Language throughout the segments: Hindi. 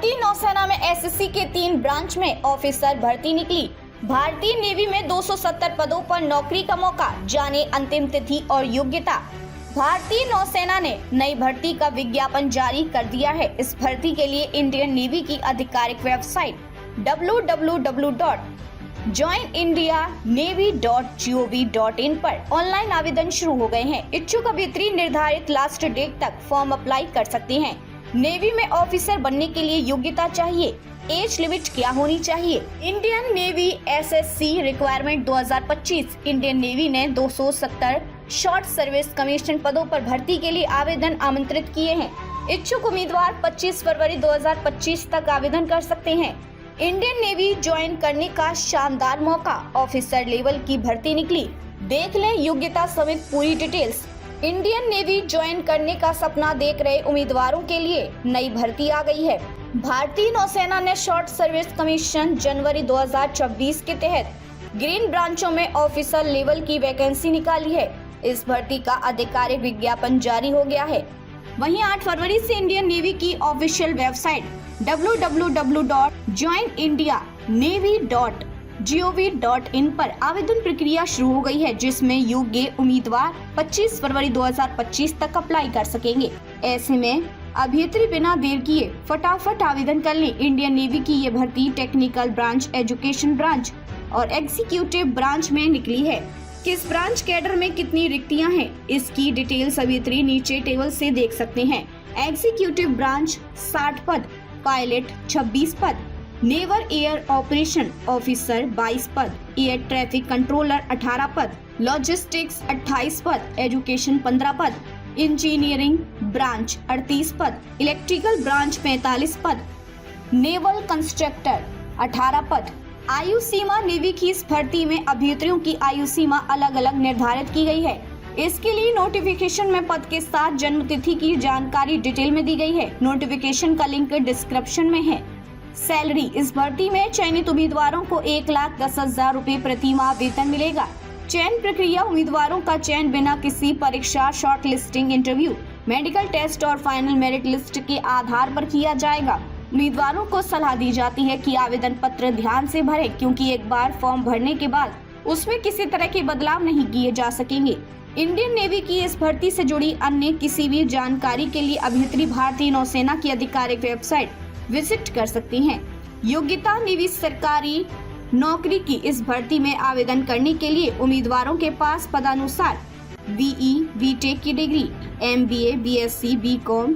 भारतीय नौसेना में एसएससी के 3 ब्रांच में ऑफिसर भर्ती निकली। भारतीय नेवी में 270 पदों पर नौकरी का मौका, जाने अंतिम तिथि और योग्यता। भारतीय नौसेना ने नई भर्ती का विज्ञापन जारी कर दिया है। इस भर्ती के लिए इंडियन नेवी की आधिकारिक वेबसाइट www.joinindianavy.gov.in पर ऑनलाइन आवेदन शुरू हो गए हैं। इच्छुक अभ्यर्थी निर्धारित लास्ट डेट तक फॉर्म अप्लाई कर सकते हैं। नेवी में ऑफिसर बनने के लिए योग्यता चाहिए। एज लिमिट क्या होनी चाहिए? Indian navy SSC requirement 2025। Indian navy ने 270 शॉर्ट सर्विस कमीशन पदों पर भर्ती के लिए आवेदन आमंत्रित किए हैं। इच्छुक उम्मीदवार 25 फरवरी 2025 तक आवेदन कर सकते हैं। इंडियन नेवी ज्वाइन करने का शानदार मौका, ऑफिसर लेवल की भर्ती निकली। देख लें योग्यता समेत पूरी डिटेल्स। इंडियन नेवी ज्वाइन करने का सपना देख रहे उम्मीदवारों के लिए नई भर्ती आ गई है। भारतीय नौसेना ने शॉर्ट सर्विस कमीशन जनवरी 2024 के तहत ग्रीन ब्रांचों में ऑफिसर लेवल की वैकेंसी निकाली है। इस भर्ती का आधिकारिक विज्ञापन जारी हो गया है। वहीं 8 फरवरी से इंडियन नेवी की ऑफिशियल वेबसाइट www.joinindianavy.gov.in पर आवेदन प्रक्रिया शुरू हो गई है, जिसमें योग्य उम्मीदवार 25 फरवरी 2025 तक अप्लाई कर सकेंगे। ऐसे में अभ्यर्थी बिना देर किए फटाफट आवेदन कर लें। इंडियन नेवी की ये भर्ती टेक्निकल ब्रांच, एजुकेशन ब्रांच और एग्जीक्यूटिव ब्रांच में निकली है। किस ब्रांच कैडर में कितनी रिक्तियां हैं, इसकी डिटेल्स अभ्यर्थी नीचे टेबल से देख सकते हैं। एग्जीक्यूटिव ब्रांच 60 पद, पायलट 26 पद, नेवल एयर ऑपरेशन ऑफिसर 22 पद, एयर ट्रैफिक कंट्रोलर 18 पद, लॉजिस्टिक्स 28 पद, एजुकेशन 15 पद, इंजीनियरिंग ब्रांच 38 पद, इलेक्ट्रिकल ब्रांच 45 पद, नेवल कंस्ट्रक्टर 18 पद। आयु सीमा नेवी की इस भर्ती में अभ्यर्थियों की आयु सीमा अलग अलग निर्धारित की गई है। इसके लिए नोटिफिकेशन में पद के साथ जन्म तिथि की जानकारी डिटेल में दी गई है। नोटिफिकेशन का लिंक डिस्क्रिप्शन में है। सैलरी, इस भर्ती में चयनित उम्मीदवारों को 1,10,000 रूपए प्रति माह वेतन मिलेगा। चयन प्रक्रिया, उम्मीदवारों का चयन बिना किसी परीक्षा, short listing, interview, medical test और फाइनल मेरिट लिस्ट के आधार पर किया जाएगा। उम्मीदवारों को सलाह दी जाती है कि आवेदन पत्र ध्यान से भरें, क्योंकि एक बार फॉर्म भरने के बाद उसमें किसी तरह के बदलाव नहीं किए जा सकेंगे। इंडियन नेवी की इस भर्ती से जुड़ी अन्य किसी भी जानकारी के लिए अभ्यर्थी भारतीय नौसेना की आधिकारिक वेबसाइट विजिट कर सकते हैं। योग्यता, नेवी सरकारी नौकरी की इस भर्ती में आवेदन करने के लिए उम्मीदवारों के पास पदानुसार बीई, बीटेक की degree, MBA, BSc, BCom,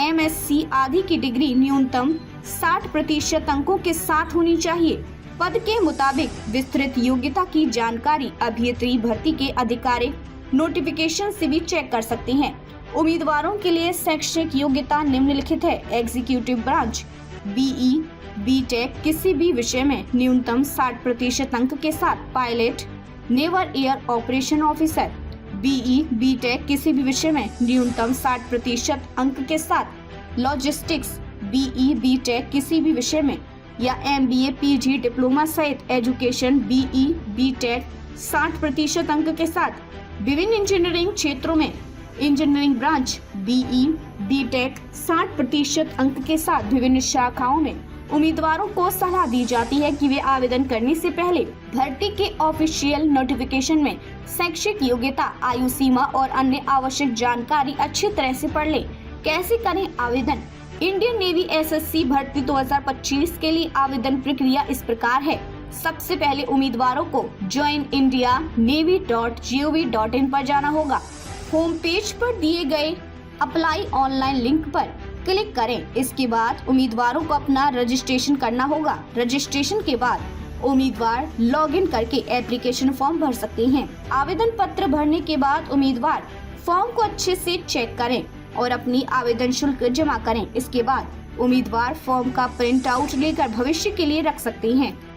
MSc आदि की डिग्री न्यूनतम 60% अंकों के साथ होनी चाहिए। पद के मुताबिक विस्तृत योग्यता की जानकारी अभ्यर्थी भर्ती के आधिकारिक नोटिफिकेशन से भी चेक कर सकते हैं। उम्मीदवारों के लिए शैक्षणिक योग्यता निम्नलिखित है। एग्जीक्यूटिव ब्रांच बीई, बीटेक किसी भी विषय में न्यूनतम 60% अंक के साथ, pilot, naval air operation officer BE, BTech किसी भी विषय में न्यूनतम 60% अंक के साथ, लॉजिस्टिक्स बीई, बीटेक किसी भी विषय में या एमबीए, पीजी, डिप्लोमा सहित एजुकेशन बीई, बीटेक 60% अंक के साथ। विभिन्न इंजीनियरिंग क्षेत्रों में इंजीनियरिंग ब्रांच बीई, बीटेक 60% अंक के साथ। विभिन्न शाखाओं में उम्मीदवारों को सलाह दी जाती है कि वे आवेदन करने से पहले भर्ती के ऑफिशियल नोटिफिकेशन में शैक्षिक योग्यता, आयु सीमा और अन्य आवश्यक जानकारी अच्छी तरह से पढ़ लें। कैसे करें आवेदन? इंडियन नेवी एसएससी भर्ती 2025 के लिए आवेदन प्रक्रिया इस प्रकार है। सबसे पहले उम्मीदवारों को joinindianavy.gov.in पर जाना होगा। होम पेज पर दिए गए अप्लाई ऑनलाइन लिंक पर क्लिक करें। इसके बाद उम्मीदवारों को अपना रजिस्ट्रेशन करना होगा। रजिस्ट्रेशन के बाद उम्मीदवार लॉगिन करके एप्लीकेशन फॉर्म भर सकते हैं। आवेदन पत्र भरने के बाद उम्मीदवार फॉर्म को अच्छे से चेक करें और अपनी आवेदन शुल्क जमा करें। इसके बाद उम्मीदवार फॉर्म का प्रिंट आउट लेकर भविष्य के लिए रख सकते हैं।